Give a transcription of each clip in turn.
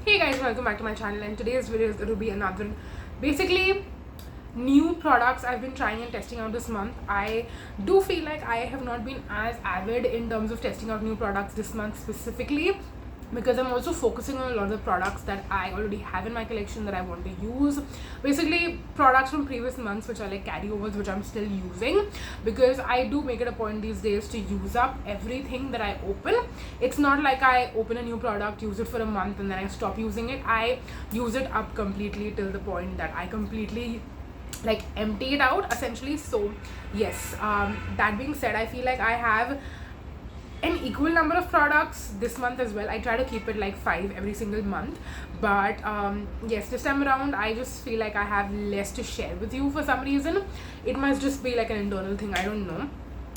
Hey guys, welcome back to my channel, and today's video is going to be another basically new products I've been trying and testing out this month. I do feel like I have not been as avid in terms of testing out new products this month specifically, because I'm also focusing on a lot of the products that I already have in my collection that I want to use. Basically products from previous months which are like carryovers, which I'm still using, because I do make it a point these days to use up everything that I open. It's not like I open a new product, use it for a month, and then I stop using it. I use it up completely till the point that I completely like empty it out essentially. So yes, that being said, I feel like I have an equal number of products this month as well. I try to keep it like 5 every single month, but yes, this time around I just feel like I have less to share with you for some reason. It must just be like an internal thing, I don't know.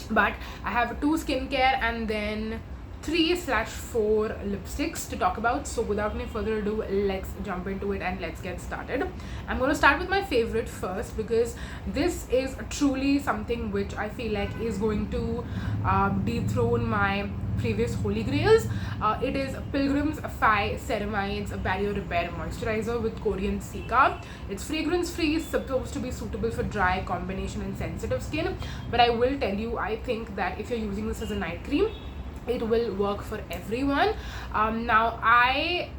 But I have 2 skincare and then 3/4 lipsticks to talk about. So without any further ado, let's jump into it and let's get started. I'm going to start with my favorite first, because this is truly something which I feel like is going to dethrone my previous holy grails. It is Pilgrim's Ceramides Barrier Repair Moisturizer with Korean Sika. It's fragrance free, supposed to be suitable for dry, combination and sensitive skin, but I will tell you, I think that if you're using this as a night cream, it will work for everyone. Now I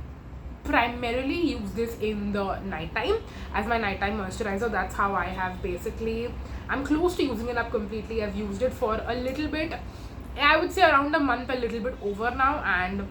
primarily use this in the nighttime as my nighttime moisturizer. That's how I have basically, I'm close to using it up completely. I've used it for a little bit, I would say around a month, a little bit over now, and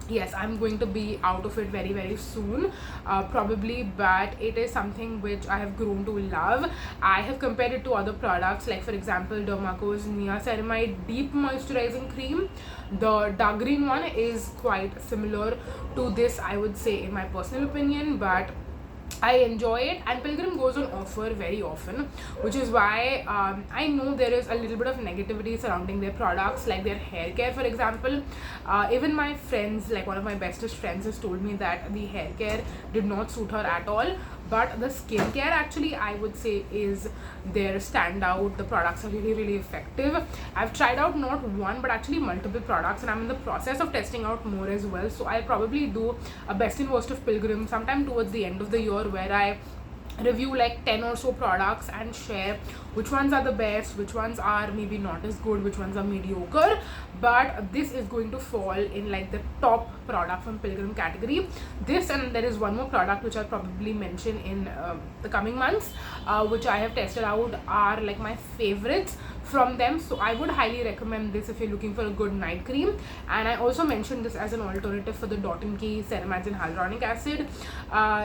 yes, I'm going to be out of it very soon, probably, but it is something which I have grown to love. I have compared it to other products, like for example Dermaco's Niacinamide Deep Moisturizing Cream. The dark green one is quite similar to this, I would say, in my personal opinion, but I enjoy it, and Pilgrim goes on offer very often, which is why I know there is a little bit of negativity surrounding their products, like their hair care, for example. Even my friends, like one of my bestest friends, has told me that the hair care did not suit her at all, but the skincare actually, I would say, is their standout. The products are really effective. I've tried out not one but actually multiple products, and I'm in the process of testing out more as well. So I'll probably do a best and worst of Pilgrim sometime towards the end of the year, where I review like 10 or so products and share which ones are the best, which ones are maybe not as good, which ones are mediocre. But this is going to fall in like the top product from Pilgrim category. This, and there is one more product which I'll probably mention in the coming months, which I have tested out, are like my favorites from them. So I would highly recommend this if you're looking for a good night cream. And I also mentioned this as an alternative for the Dot & Key Ceramides and Hyaluronic Acid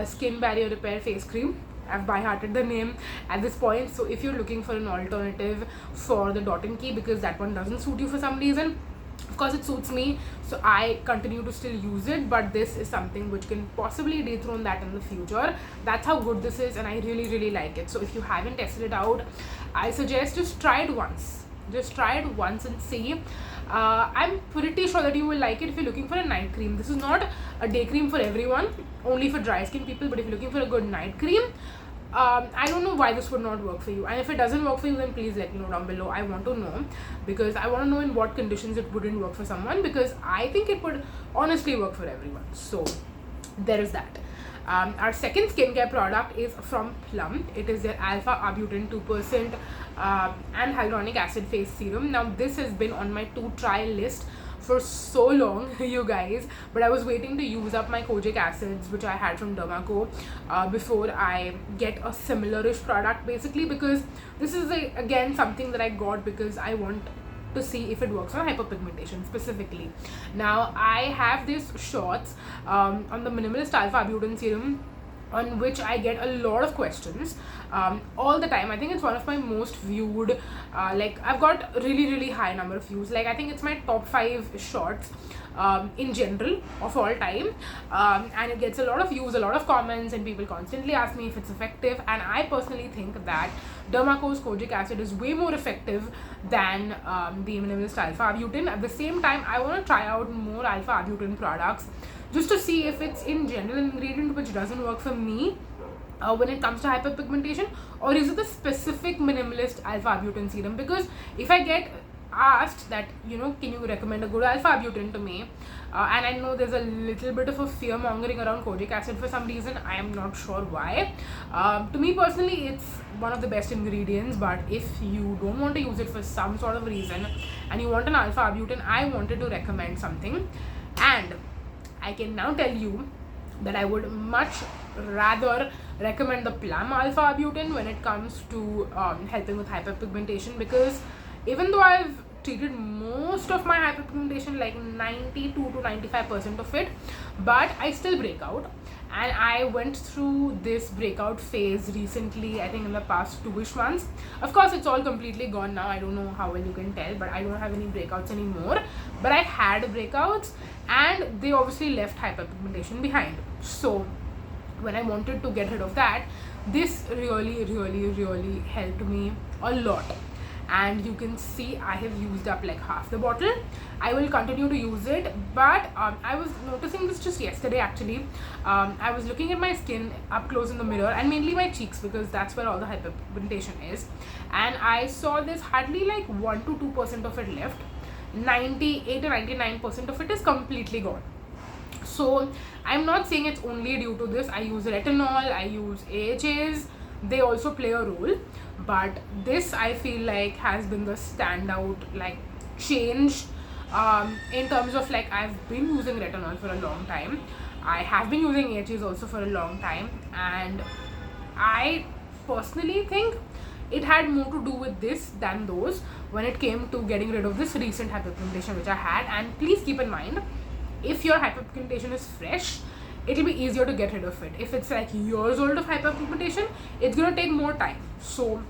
Skin Barrier Repair Face Cream. I've by-hearted the name at this point. So if you're looking for an alternative for the Dot & Key, because that one doesn't suit you for some reason, of course it suits me, so I continue to still use it, but this is something which can possibly dethrone that in the future. That's how good this is, and I really like it. So if you haven't tested it out, I suggest just try it once. Just try it once and see. I'm pretty sure that you will like it if you're looking for a night cream. This is not a day cream for everyone, only for dry skin people, but if you're looking for a good night cream, I don't know why this would not work for you. And if it doesn't work for you, then please let me know down below. I want to know, because I want to know in what conditions it wouldn't work for someone, because I think it would honestly work for everyone. So there is that. Our second skincare product is from Plum. It is their Alpha Arbutin 2% and Hyaluronic Acid Face Serum. Now this has been on my to try list for so long, you guys, but I was waiting to use up my kojic acids which I had from Dermaco before I get a similarish product, basically, because this is again something that I got because I want to see if it works on hyperpigmentation specifically. Now I have these shots on the Minimalist Alpha Arbutin Serum, on which I get a lot of questions all the time. I think it's one of my most viewed, like I've got really high number of views. Like I think it's my top 5 shots in general of all time, and it gets a lot of views, a lot of comments, and people constantly ask me if it's effective. And I personally think that Dermaco's kojic acid is way more effective than the Minimalist Alpha Arbutin. At the same time, I want to try out more Alpha Arbutin products just to see if it's in general ingredient which doesn't work for me when it comes to hyperpigmentation, or is it the specific Minimalist Alpha Arbutin serum. Because if I get asked that, you know, can you recommend a good alpha arbutin to me, and I know there's a little bit of a fear mongering around kojic acid for some reason. I am not sure why. To me personally, it's one of the best ingredients, but if you don't want to use it for some sort of reason and you want an alpha arbutin, I wanted to recommend something, and I can now tell you that I would much rather recommend the Plum alpha arbutin when it comes to helping with hyperpigmentation, because even though I've treated most of my hyperpigmentation, like 92 to 95% of it, but I still break out, and I went through this breakout phase recently, I think in the past 2ish months. Of course, it's all completely gone now. I don't know how well you can tell, but I don't have any breakouts anymore, but I had breakouts and they obviously left hyperpigmentation behind. So when I wanted to get rid of that, this really helped me a lot. And you can see I have used up like half the bottle. I will continue to use it, but I was noticing this just yesterday actually. I was looking at my skin up close in the mirror, and mainly my cheeks, because that's where all the hyperpigmentation is, and I saw there's hardly like 1 to 2% of it left. 98 to 99% of it is completely gone. So I'm not saying it's only due to this. I use retinol, I use AHAs, they also play a role, but this I feel like has been the standout like change in terms of like I've been using retinol for a long time. I have been using AHAs also for a long time, and I personally think it had more to do with this than those when it came to getting rid of this recent hyperpigmentation which I had. And please keep in mind, if your hyperpigmentation is fresh, it'll be easier to get rid of it. If it's like years old of hyperpigmentation, it's gonna take more time. So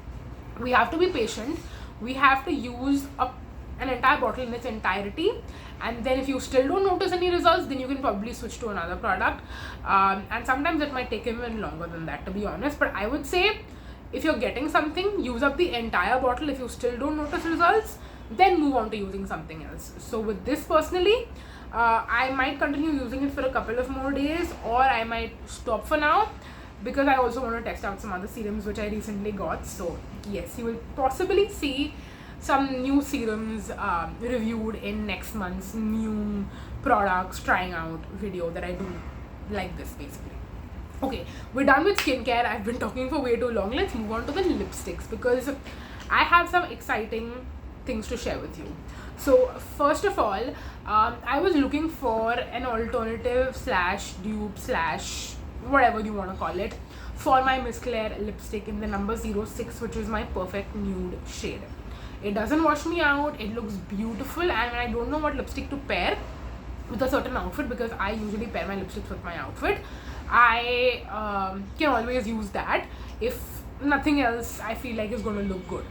we have to be patient. We have to use an entire bottle in its entirety, and then if you still don't notice any results, then you can probably switch to another product, and sometimes it might take even longer than that, to be honest. But I would say if you're getting something, use up the entire bottle. If you still don't notice results, then move on to using something else. So with this personally, I might continue using it for a couple of more days, or I might stop for now, because I also want to test out some other serums which I recently got. So yes, you will possibly see some new serums reviewed in next month's new products trying out video that I do like this basically. Okay, we're done with skincare. I've been talking for way too long. Let's move on to the lipsticks, because I have some exciting things to share with you. So first of all, I was looking for an alternative slash dupe slash whatever you want to call it for my Miss Claire lipstick in the number 06, which is my perfect nude shade. It doesn't wash me out, it looks beautiful, and I don't know what lipstick to pair with a certain outfit, because I usually pair my lipsticks with my outfit. I can always use that if nothing else I feel like is going to look good.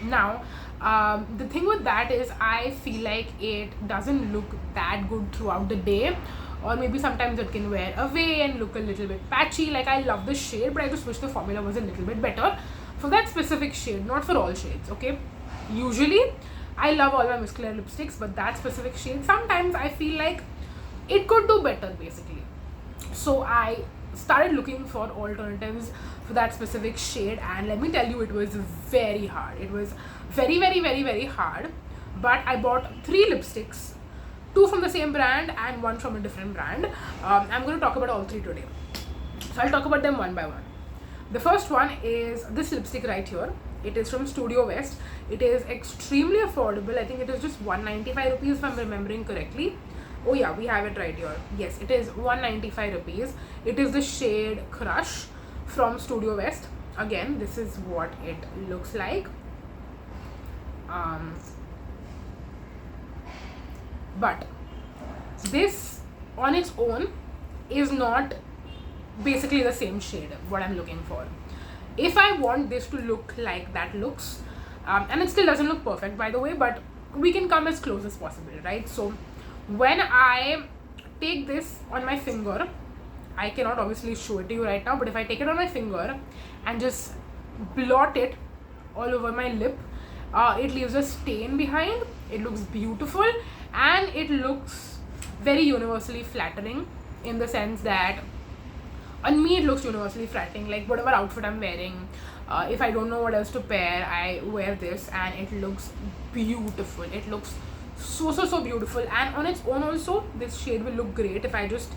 Now the thing with that is I feel like it doesn't look that good throughout the day, or maybe sometimes it can wear away and look a little bit patchy. Like, I love the shade, but I just wish the formula was a little bit better for that specific shade, not for all shades. Okay, usually I love all my Miss Claire lipsticks, but that specific shade sometimes I feel like it could do better basically. So I started looking for alternatives for that specific shade, and let me tell you, it was very hard. It was very hard. But I bought 3 lipsticks, 2 from the same brand and 1 from a different brand. I'm going to talk about all 3 today, so I'll talk about them one by one. The first one is this lipstick right here. It is from Studiowest. It is extremely affordable. I think it is just 195 rupees if I'm remembering correctly. Oh yeah, we have it right here. Yes, it is 195 rupees. It is the shade Crush from Studiowest. Again, this is what it looks like. But this on its own is not basically the same shade what I'm looking for. If I want this to look like that looks, and it still doesn't look perfect by the way, but we can come as close as possible, right? So when I take this on my finger, I cannot obviously show it to you right now, but if I take it on my finger and just blot it all over my lip, it leaves a stain behind. It looks beautiful, and it looks very universally flattering, in the sense that on me it looks universally flattering. Like, whatever outfit I'm wearing, If I don't know what else to pair, I wear this and it looks beautiful. It looks so beautiful, and on its own also this shade will look great if I just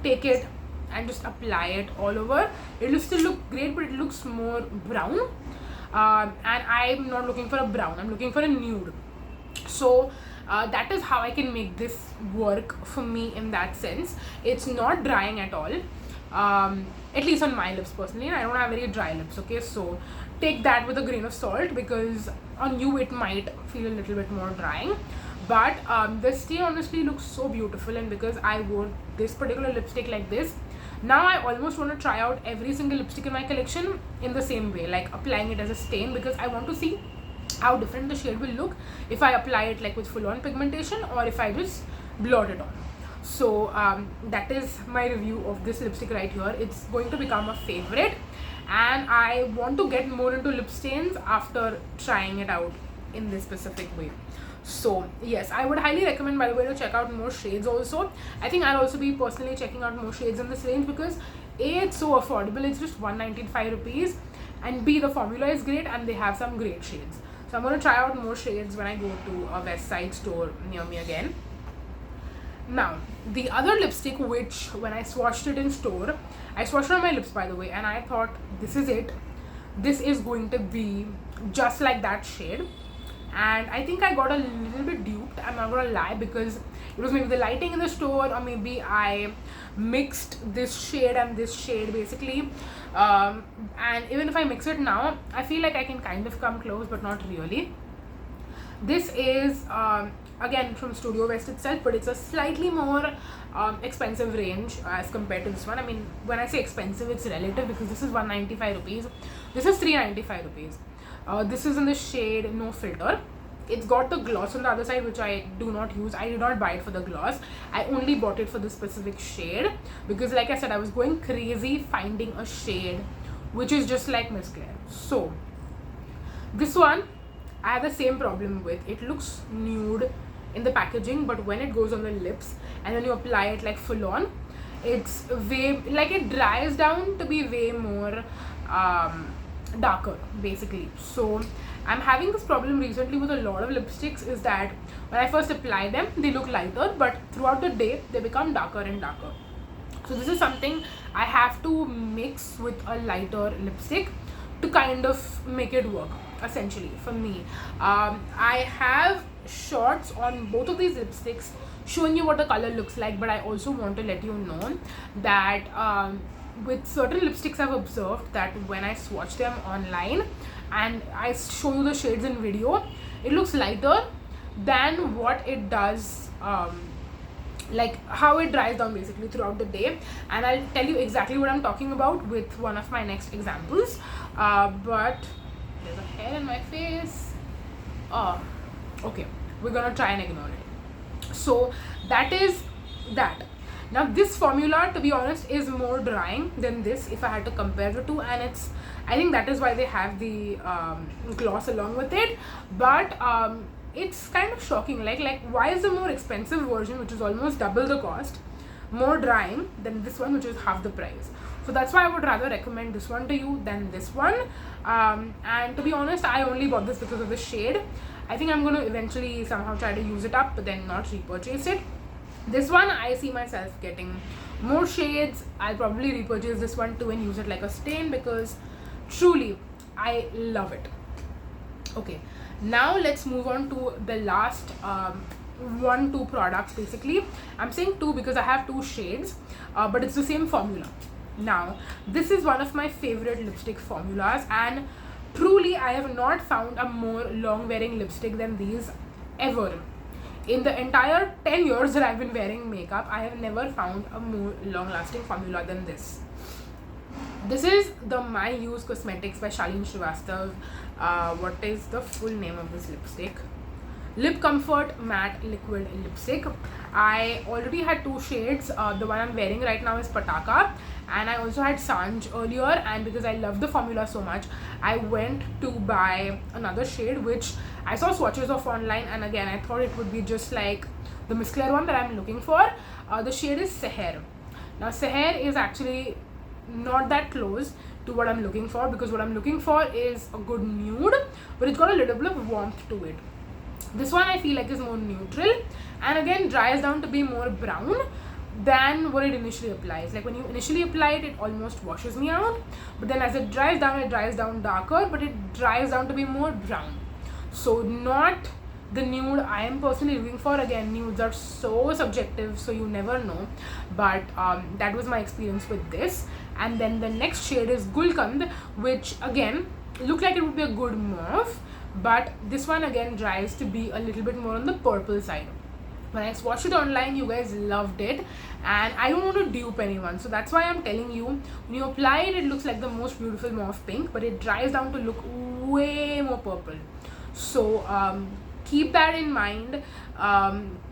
take it and just apply it all over. It will still look great, but it looks more brown, and I'm not looking for a brown, I'm looking for a nude. So that is how I can make this work for me in that sense. It's not drying at all, at least on my lips personally. I don't have very dry lips, okay, so take that with a grain of salt, because on you it might feel a little bit more drying. But this tea honestly looks so beautiful, and because I wore this particular lipstick like this, now I almost want to try out every single lipstick in my collection in the same way, like applying it as a stain, because I want to see how different the shade will look if I apply it like with full on pigmentation or if I just blot it on. So that is my review of this lipstick right here. It's going to become a favorite, and I want to get more into lip stains after trying it out in this specific way. So yes, I would highly recommend, by the way, to check out more shades also. I think I'll also be personally checking out more shades in this range, because A, it's so affordable, it's just 195 rupees, and B, the formula is great and they have some great shades. So I'm going to try out more shades when I go to a West Side store near me again. Now, the other lipstick, which when I swatched it in store, I swatched it on my lips, by the way, and I thought, this is it. This is going to be just like that shade. And I think I got a little bit duped, I'm not gonna lie, because it was maybe the lighting in the store, or maybe I mixed this shade and this shade basically. And even if I mix it now, I feel like I can kind of come close, but not really. This is again from Studiowest itself, but it's a slightly more expensive range as compared to this one. I mean, when I say expensive, it's relative, because this is 195 rupees, this is 395 rupees. This is in the shade No Filter. It's got the gloss on the other side, which I do not use. I did not buy it for the gloss. I only bought it for this specific shade, because like I said, I was going crazy finding a shade which is just like Miss Claire. So this one I have the same problem with. It looks nude in the packaging, but when it goes on the lips and then you apply it like full on, it's way, like, it dries down to be way more darker basically. So I'm having this problem recently with a lot of lipsticks, is that when I first apply them, they look lighter, but throughout the day they become darker and darker. So this is something I have to mix with a lighter lipstick to kind of make it work, essentially, for me. I have shots on both of these lipsticks showing you what the color looks like, but I also want to let you know that with certain lipsticks, I've observed that when I swatch them online and I show you the shades in video, it looks lighter than what it does, like how it dries down basically throughout the day. And I'll tell you exactly what I'm talking about with one of my next examples. But there's a hair in my face. Okay, we're gonna try and ignore it. So that is that. Now this formula, to be honest, is more drying than this if I had to compare the two, and I think that is why they have the gloss along with it. But it's kind of shocking, like why is the more expensive version, which is almost double the cost, more drying than this one, which is half the price? So that's why I would rather recommend this one to you than this one. And to be honest, I only bought this because of the shade. I think I'm going to eventually somehow try to use it up, but then not repurchase it. This one, I see myself getting more shades. I'll probably repurchase this one too and use it like a stain, because truly I love it. Okay, now let's move on to the last 1-2 products basically. I'm saying 2 because I have 2 shades, but it's the same formula. Now this is one of my favorite lipstick formulas, and truly I have not found a more long wearing lipstick than these ever. In the entire 10 years that I've been wearing makeup, I have never found a more long-lasting formula than this. This is the My Hues Cosmetics by Shaleen Srivastav. What is the full name of this lipstick? Lip Comfort Matte Liquid Lipstick. I already had 2 shades. The one I'm wearing right now is Pataka, and I also had Sanj earlier, and because I love the formula so much, I went to buy another shade which I saw swatches of online, and again I thought it would be just like the Miss Claire one that I'm looking for. The shade is Sehar. Now Sehar is actually not that close to what I'm looking for, because what I'm looking for is a good nude, but it's got a little bit of warmth to it. This one I feel like is more neutral, and again dries down to be more brown than what it initially applies. Like when you initially apply it, it almost washes me out, but then as it dries down darker, but it dries down to be more brown. So not the nude I am personally looking for. Again, nudes are so subjective, so you never know, but that was my experience with this. And then the next shade is Gulkand, which again looked like it would be a good mauve, but this one again dries to be a little bit more on the purple side. When I swatched it online, you guys loved it, and I don't want to dupe anyone, so that's why I'm telling you, when you apply it, it looks like the most beautiful mauve pink, but it dries down to look way more purple. So keep that in mind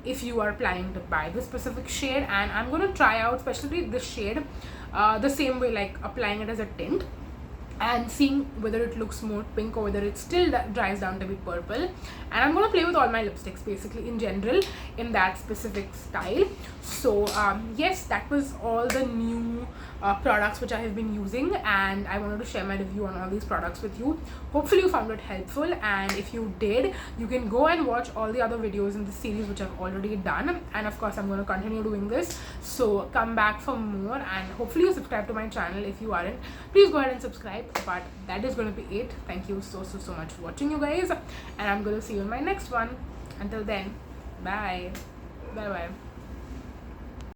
if you are planning to buy this specific shade. And I'm going to try out especially this shade the same way, like applying it as a tint and seeing whether it looks more pink or whether it still dries down to be purple. And I'm going to play with all my lipsticks basically in general in that specific style. So yes, that was all the new products which I have been using, and I wanted to share my review on all these products with you. Hopefully you found it helpful, and if you did, you can go and watch all the other videos in the series which I've already done, and of course I'm going to continue doing this, so come back for more. And hopefully you subscribe to my channel. If you aren't, please go ahead and subscribe. But that is going to be it. Thank you so much for watching, you guys, and I'm going to see you in my next one. Until then, bye bye.